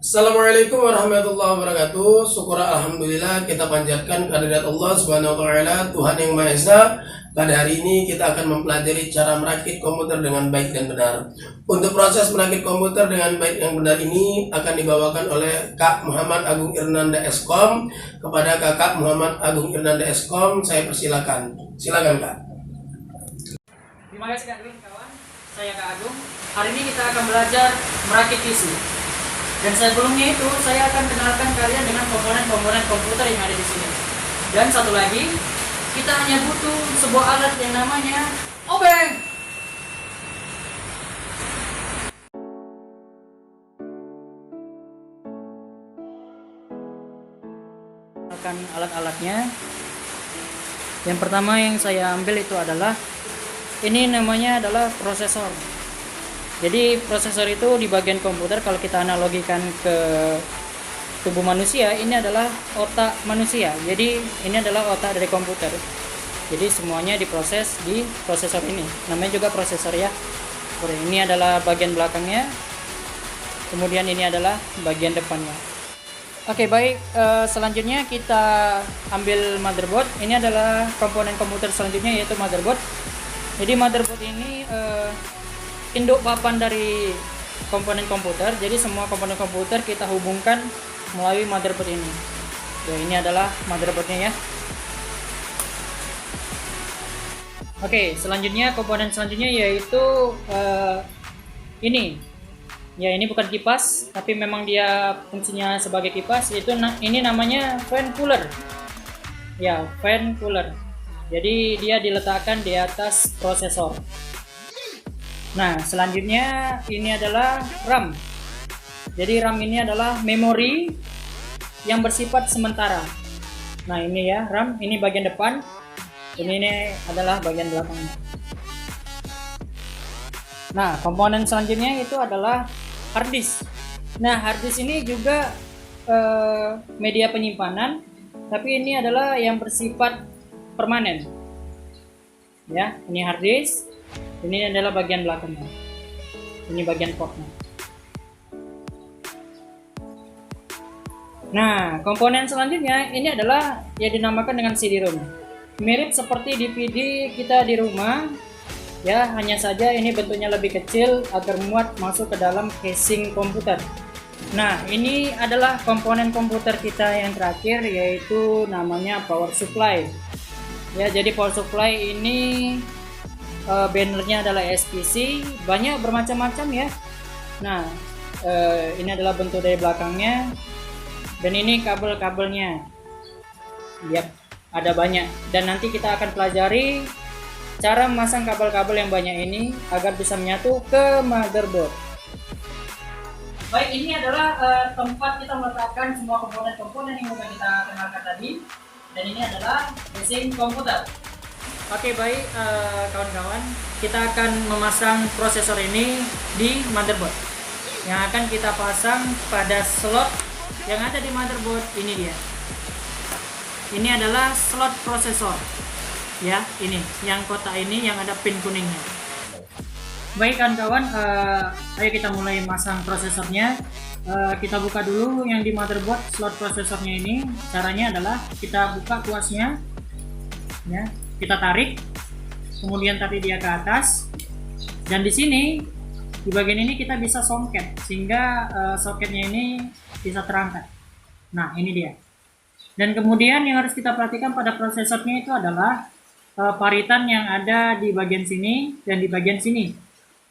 Assalamualaikum warahmatullahi wabarakatuh. Syukur alhamdulillah kita panjatkan kehadirat Allah Subhanahu wa taala, Tuhan yang Maha Esa. Pada hari ini kita akan mempelajari cara merakit komputer dengan baik dan benar. Untuk proses merakit komputer dengan baik dan benar ini akan dibawakan oleh Kak Muhammad Agung Irnanda Eskom. Kepada Kakak Muhammad Agung Irnanda Eskom, saya persilakan. Silakan Kak. Terima kasih Kak Dwin, kawan. Saya Kak Agung. Hari ini kita akan belajar merakit PC. Dan sebelumnya itu saya akan kenalkan kalian dengan komponen-komponen komputer yang ada di sini. Dan satu lagi, kita hanya butuh sebuah alat yang namanya obeng. Akan alat-alatnya. Yang pertama yang saya ambil itu adalah ini namanya adalah prosesor. Jadi prosesor itu di bagian komputer, kalau kita analogikan ke tubuh manusia, ini adalah otak manusia. Jadi ini adalah otak dari komputer. Jadi semuanya diproses di prosesor ini. Namanya juga prosesor ya. Ini adalah bagian belakangnya. Kemudian ini adalah bagian depannya. Oke, baik. Selanjutnya kita ambil motherboard. Ini adalah komponen komputer selanjutnya, yaitu motherboard. Jadi motherboard ini induk papan dari komponen komputer. Jadi semua komponen komputer kita hubungkan melalui motherboard ini. Ya, ini adalah motherboardnya ya. Oke, selanjutnya komponen selanjutnya yaitu ini. Ya, ini bukan kipas, tapi memang dia fungsinya sebagai kipas. Ini namanya fan cooler. Ya, fan cooler. Jadi dia diletakkan di atas prosesor. Nah, selanjutnya ini adalah RAM. Jadi RAM ini adalah memori yang bersifat sementara. Nah, ini ya RAM, ini bagian depan. Ini adalah bagian belakangnya. Nah, komponen selanjutnya itu adalah hard disk. Nah, hard disk ini juga media penyimpanan, tapi ini adalah yang bersifat permanen. Ya, ini hard disk. Ini adalah bagian belakangnya. Ini bagian portnya. Nah, komponen selanjutnya ini adalah yang dinamakan dengan CD-ROM. Mirip seperti DVD kita di rumah, ya, hanya saja ini bentuknya lebih kecil agar muat masuk ke dalam casing komputer. Nah, ini adalah komponen komputer kita yang terakhir, yaitu namanya power supply. Ya, jadi power supply ini bannernya adalah SPC, banyak bermacam-macam ya. Nah, ini adalah bentuk dari belakangnya, dan ini kabel-kabelnya. Lihat, ada banyak. Dan nanti kita akan pelajari cara memasang kabel-kabel yang banyak ini agar bisa menyatu ke motherboard. Baik, ini adalah tempat kita meletakkan semua komponen-komponen yang sudah kita kenalkan tadi. Dan ini adalah casing komputer. Oke, baik kawan-kawan, kita akan memasang prosesor ini di motherboard yang akan kita pasang pada slot yang ada di motherboard. Ini dia. Ini adalah slot prosesor. Ya, ini yang kotak ini yang ada pin kuningnya. Baik kawan-kawan, ayo kita mulai masang prosesornya. Kita buka dulu yang di motherboard slot prosesornya ini. Caranya adalah kita buka tuasnya, ya. Kita tarik, kemudian tarik dia ke atas, dan di sini di bagian ini kita bisa songket sehingga soketnya ini bisa terangkat. Nah, ini dia. Dan kemudian yang harus kita perhatikan pada prosesornya itu adalah paritan yang ada di bagian sini dan di bagian sini.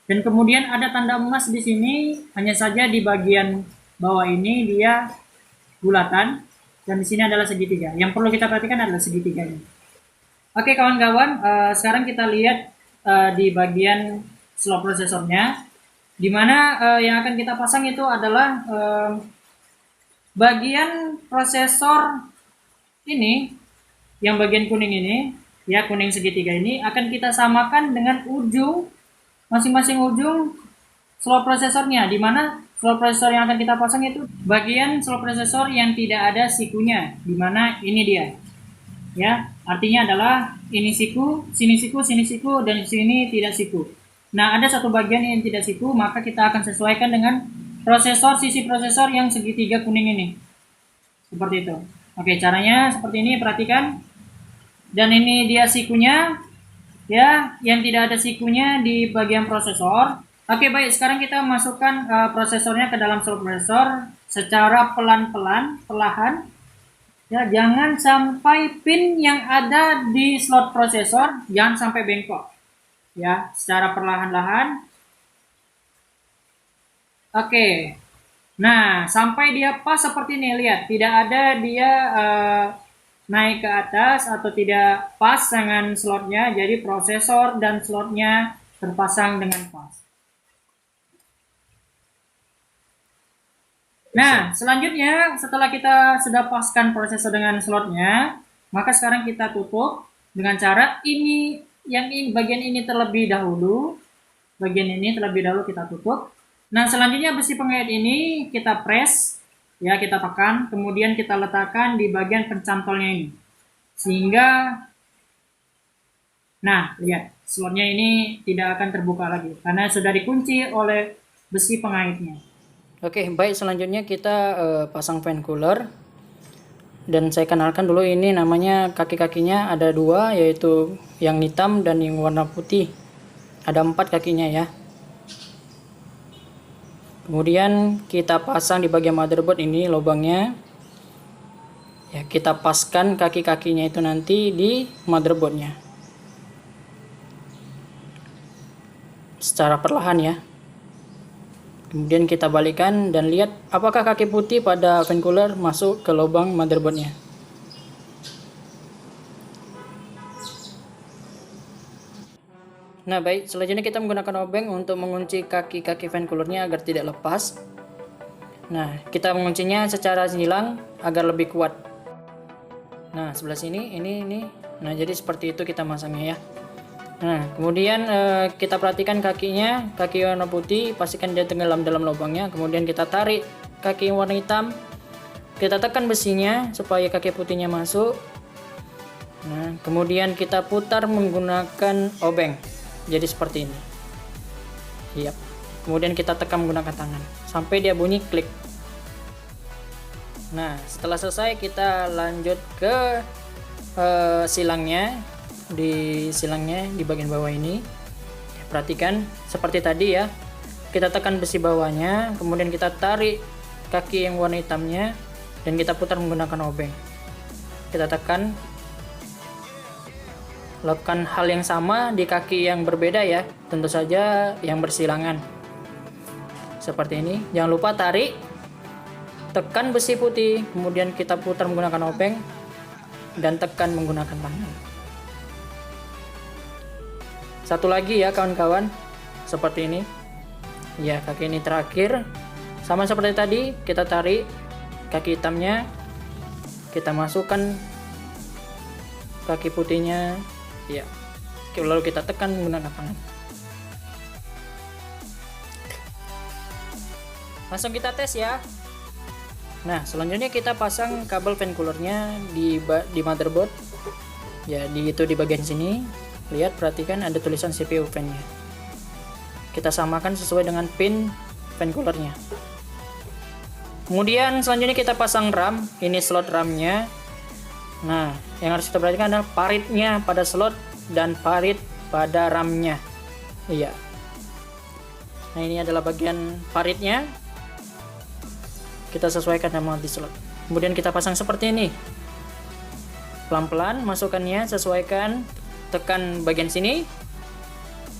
Dan kemudian ada tanda emas di sini, hanya saja di bagian bawah ini dia bulatan dan di sini adalah segitiga. Yang perlu kita perhatikan adalah segitiganya. Oke kawan-kawan, sekarang kita lihat di bagian slot prosesornya, dimana yang akan kita pasang itu adalah bagian prosesor ini, yang bagian kuning ini, ya, kuning segitiga ini akan kita samakan dengan ujung masing-masing ujung slot prosesornya, dimana slot prosesor yang akan kita pasang itu bagian slot prosesor yang tidak ada sikunya, dimana ini dia. Ya, artinya adalah ini siku, sini siku, sini siku, dan sini tidak siku. Nah, ada satu bagian yang tidak siku, maka kita akan sesuaikan dengan sisi prosesor yang segitiga kuning ini. Seperti itu. Oke, caranya seperti ini, perhatikan. Dan ini dia sikunya, ya, yang tidak ada sikunya di bagian prosesor. Oke, baik, sekarang kita masukkan prosesornya ke dalam slot prosesor secara pelan-pelan, perlahan. Ya, jangan sampai pin yang ada di slot prosesor jangan sampai bengkok. Ya, secara perlahan-lahan. Oke. Nah, sampai dia pas seperti ini, lihat, tidak ada dia naik ke atas atau tidak pas dengan slotnya, jadi prosesor dan slotnya terpasang dengan pas. Nah, selanjutnya setelah kita sudah paskan prosesor dengan slotnya, maka sekarang kita tutup dengan cara ini, bagian ini terlebih dahulu, kita tutup. Nah, selanjutnya besi pengait ini kita press, ya, kita tekan, kemudian kita letakkan di bagian pencantolnya ini, sehingga, nah, lihat, slotnya ini tidak akan terbuka lagi karena sudah dikunci oleh besi pengaitnya. Oke, baik, selanjutnya kita pasang fan cooler, dan saya kenalkan dulu, ini namanya kaki-kakinya ada dua, yaitu yang hitam dan yang warna putih. Ada 4 kakinya ya. Kemudian kita pasang di bagian motherboard ini lubangnya. Ya, kita paskan kaki-kakinya itu nanti di motherboardnya secara perlahan ya. Kemudian kita balikan dan lihat apakah kaki putih pada fan cooler masuk ke lubang motherboardnya. Nah, baik, selanjutnya kita menggunakan obeng untuk mengunci kaki-kaki fan coolernya agar tidak lepas. Nah, kita menguncinya secara silang agar lebih kuat. Nah, sebelah sini, ini. Nah, jadi seperti itu kita masangnya ya. Nah, kemudian kita perhatikan kakinya, kaki warna putih, pastikan dia tenggelam dalam lubangnya. Kemudian kita tarik kaki warna hitam, kita tekan besinya supaya kaki putihnya masuk. Nah, kemudian kita putar menggunakan obeng, jadi seperti ini. Siap. Kemudian kita tekan menggunakan tangan sampai dia bunyi klik. Nah, setelah selesai kita lanjut ke silangnya. Di silangnya di bagian bawah ini, perhatikan seperti tadi ya, kita tekan besi bawahnya, kemudian kita tarik kaki yang warna hitamnya dan kita putar menggunakan obeng, kita tekan. Lakukan hal yang sama di kaki yang berbeda ya, tentu saja yang bersilangan seperti ini. Jangan lupa tarik, tekan besi putih, kemudian kita putar menggunakan obeng dan tekan menggunakan tangan. Satu lagi ya kawan-kawan, seperti ini ya, kaki ini terakhir sama seperti tadi, kita tarik kaki hitamnya, kita masukkan kaki putihnya ya, lalu kita tekan menggunakan tangan. Langsung kita tes ya. Nah, selanjutnya kita pasang kabel fan coolernya di motherboard ya, di bagian sini. Lihat, perhatikan ada tulisan CPU fan-nya. Kita samakan sesuai dengan pin fan coolernya. Kemudian selanjutnya kita pasang RAM. Ini slot RAM-nya. Nah, yang harus kita perhatikan adalah paritnya pada slot dan parit pada RAM-nya. Iya. Nah, ini adalah bagian paritnya. Kita sesuaikan sama di slot. Kemudian kita pasang seperti ini. Pelan-pelan masukkannya, sesuaikan. Tekan bagian sini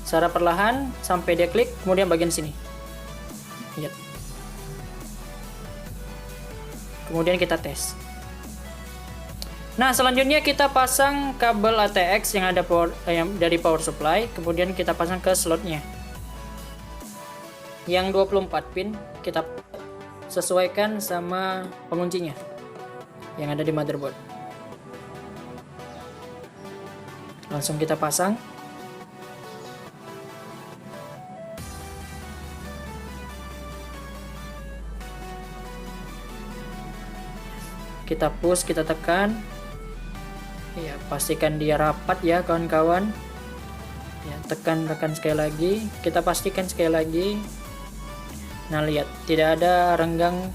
secara perlahan sampai dia klik, kemudian bagian sini. Lihat. Kemudian kita tes. Nah, selanjutnya kita pasang kabel ATX yang ada dari power supply, kemudian kita pasang ke slotnya. Yang 24 pin kita sesuaikan sama penguncinya yang ada di motherboard. Langsung kita pasang. Kita push, kita tekan. Ya, pastikan dia rapat ya kawan-kawan. Ya, tekan sekali lagi. Kita pastikan sekali lagi. Nah, lihat, tidak ada renggang,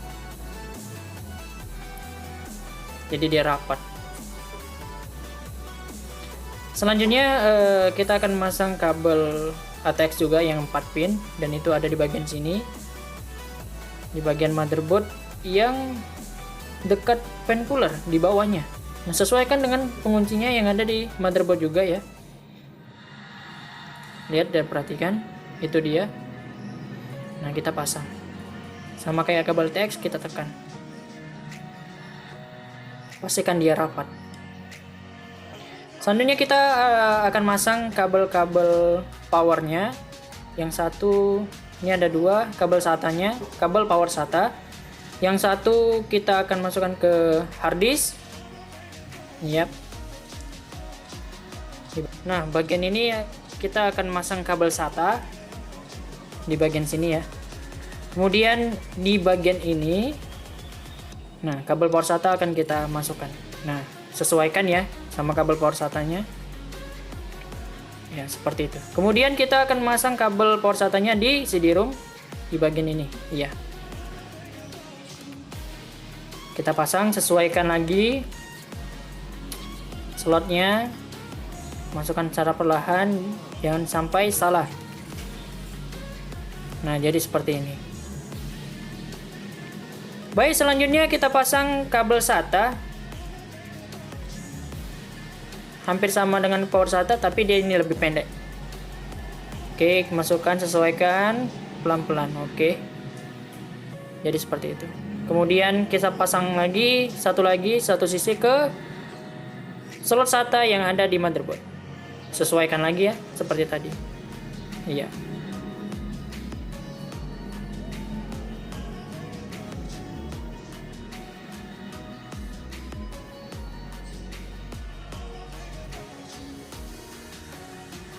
jadi dia rapat. Selanjutnya kita akan masang kabel ATX juga yang 4 pin, dan itu ada di bagian sini, di bagian motherboard yang dekat fan cooler di bawahnya. Nah, sesuaikan dengan penguncinya yang ada di motherboard juga ya. Lihat dan perhatikan, itu dia. Nah, kita pasang sama kayak kabel TX, kita tekan, pastikan dia rapat. Selanjutnya kita akan masang kabel-kabel powernya. Yang satu, ini ada 2 kabel SATA-nya, kabel power SATA. Yang satu kita akan masukkan ke hard disk. Yap. Nah, bagian ini kita akan masang kabel SATA di bagian sini ya. Kemudian di bagian ini, nah, kabel power SATA akan kita masukkan. Nah, sesuaikan ya sama kabel power SATA-nya. Ya, seperti itu. Kemudian kita akan masang kabel power SATA-nya di CD-ROM di bagian ini. Iya. Kita pasang, sesuaikan lagi slotnya. Masukkan secara perlahan, jangan sampai salah. Nah, jadi seperti ini. Baik, selanjutnya kita pasang kabel SATA. Hampir sama dengan power SATA, tapi dia ini lebih pendek. Oke, masukkan, sesuaikan pelan-pelan. Oke. Jadi seperti itu. Kemudian kita pasang lagi satu sisi ke slot SATA yang ada di motherboard. Sesuaikan lagi ya, seperti tadi. Iya.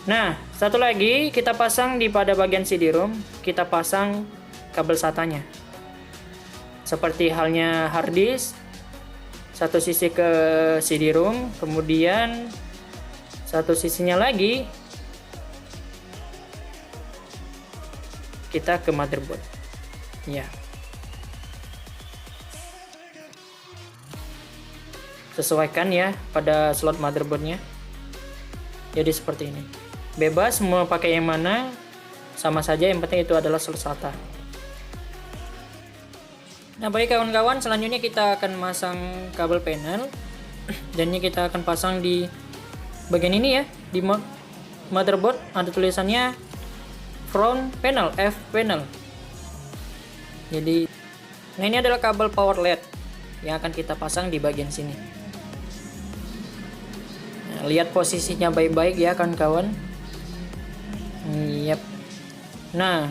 Nah, satu lagi kita pasang di pada bagian CD-ROM, kita pasang kabel SATA-nya. Seperti halnya hard disk, satu sisi ke CD-ROM, kemudian satu sisinya lagi kita ke motherboard. Ya. Sesuaikan ya pada slot motherboardnya. Jadi seperti ini. Bebas mau pakai yang mana, sama saja, yang penting itu adalah slot SATA. Nah, baik kawan-kawan, selanjutnya kita akan masang kabel panel. Dan ini kita akan pasang di bagian ini ya, di motherboard ada tulisannya front panel, F panel. Jadi, nah ini adalah kabel power LED yang akan kita pasang di bagian sini. Nah, lihat posisinya baik-baik ya kawan-kawan. Yap. Nah,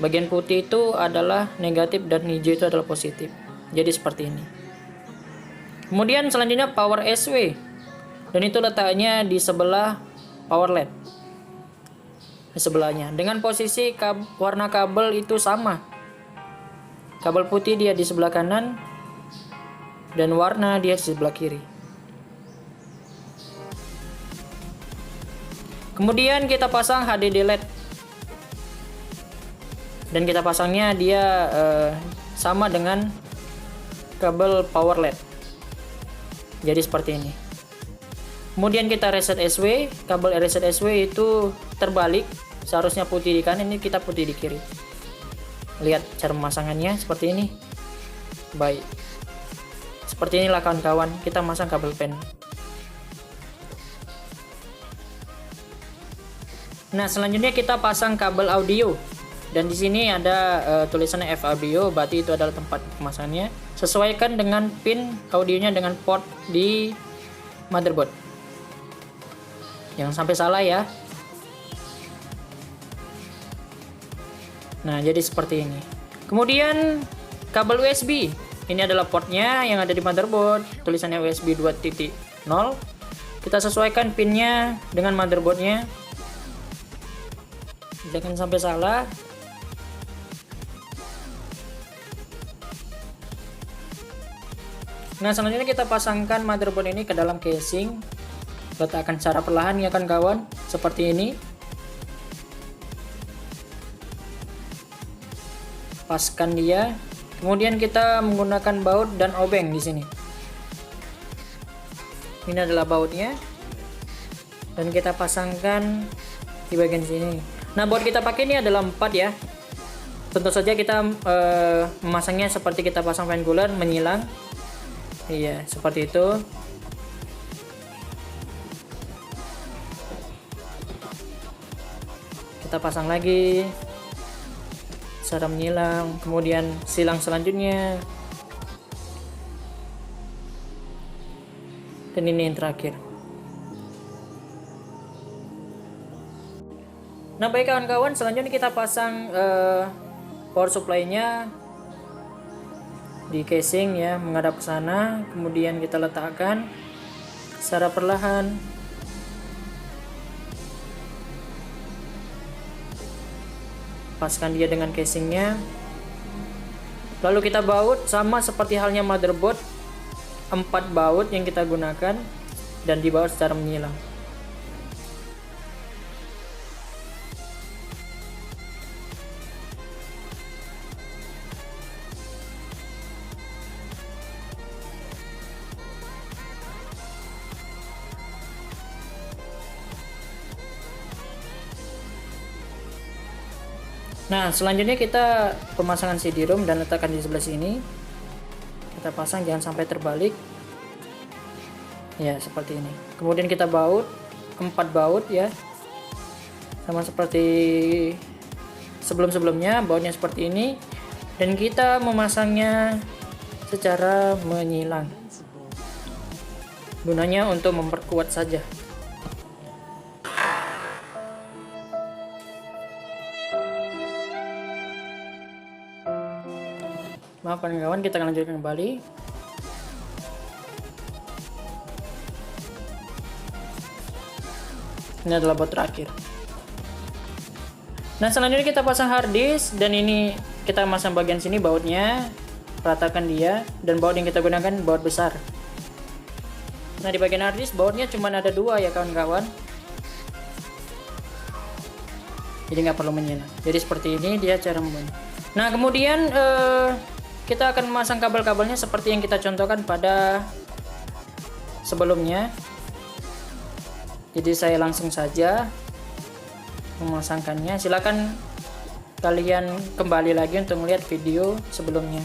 bagian putih itu adalah negatif dan hijau itu adalah positif. Jadi seperti ini. Kemudian selanjutnya power SW. Dan itu letaknya di sebelah power LED. Di sebelahnya. Dengan posisi warna kabel itu sama. Kabel putih dia di sebelah kanan dan warna dia di sebelah kiri. Kemudian kita pasang HDD LED. Dan kita pasangnya dia sama dengan kabel power LED. Jadi seperti ini. Kemudian kita reset SW. Kabel reset SW itu terbalik. Seharusnya putih di kanan, ini kita putih di kiri. Lihat cara pemasangannya seperti ini. Baik. Seperti inilah kawan-kawan kita masang kabel pen. Nah, selanjutnya kita pasang kabel audio. Dan di sini ada tulisannya F audio, berarti itu adalah tempat pemasangannya. Sesuaikan dengan pin audionya dengan port di motherboard. Jangan sampai salah ya. Nah, jadi seperti ini. Kemudian kabel USB. Ini adalah portnya yang ada di motherboard. Tulisannya USB 2.0. Kita sesuaikan pinnya dengan motherboardnya. Jangan sampai salah. Nah, selanjutnya kita pasangkan motherboard ini ke dalam casing. Letakkan secara perlahan ya kan kawan, seperti ini. paskan dia. Kemudian kita menggunakan baut dan obeng di sini. Ini adalah bautnya, dan kita pasangkan di bagian sini. Nah, baut kita pakai ini adalah 4 ya. Tentu saja kita memasangnya seperti kita pasang fan cooler, menyilang. Iya, seperti itu. Kita pasang lagi cara menyilang, kemudian silang selanjutnya, dan ini yang terakhir. Nah, baik kawan-kawan, selanjutnya kita pasang power supply-nya di casing ya, menghadap ke sana. Kemudian kita letakkan secara perlahan. Paskan dia dengan casingnya, lalu kita baut sama seperti halnya motherboard, 4 baut yang kita gunakan, dan dibaut secara menyilang. Nah, selanjutnya kita pemasangan CD-ROM dan letakkan di sebelah sini. Kita pasang, jangan sampai terbalik. Ya, seperti ini. Kemudian kita baut 4 baut ya. Sama seperti sebelum-sebelumnya, bautnya seperti ini. Dan kita memasangnya secara menyilang. Gunanya untuk memperkuat saja. Maaf kawan-kawan, kita akan lanjutkan kembali. Ini adalah baut terakhir. Nah, selanjutnya kita pasang hard disk, dan ini kita masang bagian sini bautnya, ratakan dia, dan baut yang kita gunakan baut besar. Nah, di bagian hard disk bautnya cuma ada 2 ya kawan-kawan. Jadi nggak perlu menyilang. Jadi seperti ini dia cara membuatnya. Nah, kemudian kita akan memasang kabel-kabelnya seperti yang kita contohkan pada sebelumnya. Jadi saya langsung saja memasangkannya. Silakan kalian kembali lagi untuk melihat video sebelumnya.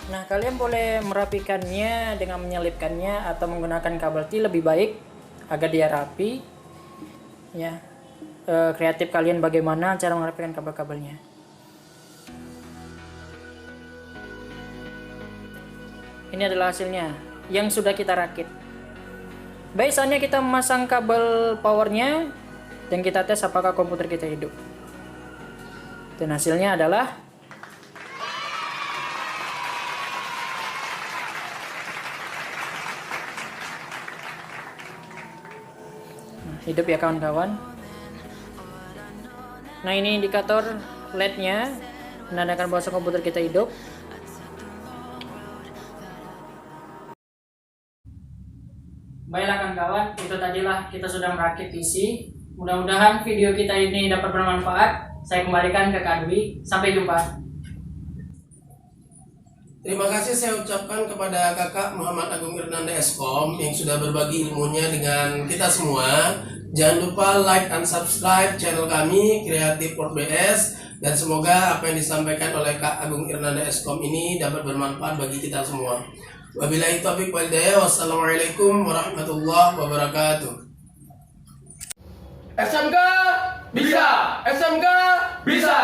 Nah, kalian boleh merapikannya dengan menyelipkannya atau menggunakan kabel T, lebih baik agar dia rapi. Ya, kreatif kalian bagaimana cara merapikan kabel-kabelnya. Ini adalah hasilnya yang sudah kita rakit. Baik, saatnya kita memasang kabel powernya dan kita tes apakah komputer kita hidup. Dan hasilnya adalah hidup ya kawan-kawan. Nah, ini indikator LED-nya menandakan bahwa komputer kita hidup. Baiklah kawan-kawan, itu tadilah kita sudah merakit PC. Mudah-mudahan video kita ini dapat bermanfaat. Saya kembalikan ke Kak Dwi. Sampai jumpa. Terima kasih saya ucapkan kepada Kakak Muhammad Agung Irnanda Eskom yang sudah berbagi ilmunya dengan kita semua. Jangan lupa like dan subscribe channel kami Kreatif Port BS, dan semoga apa yang disampaikan oleh Kak Agung Irnanda Eskom ini dapat bermanfaat bagi kita semua. Wabillahi taufiq wal hidayah. Wassalamualaikum warahmatullahi wabarakatuh. SMK bisa, SMK bisa.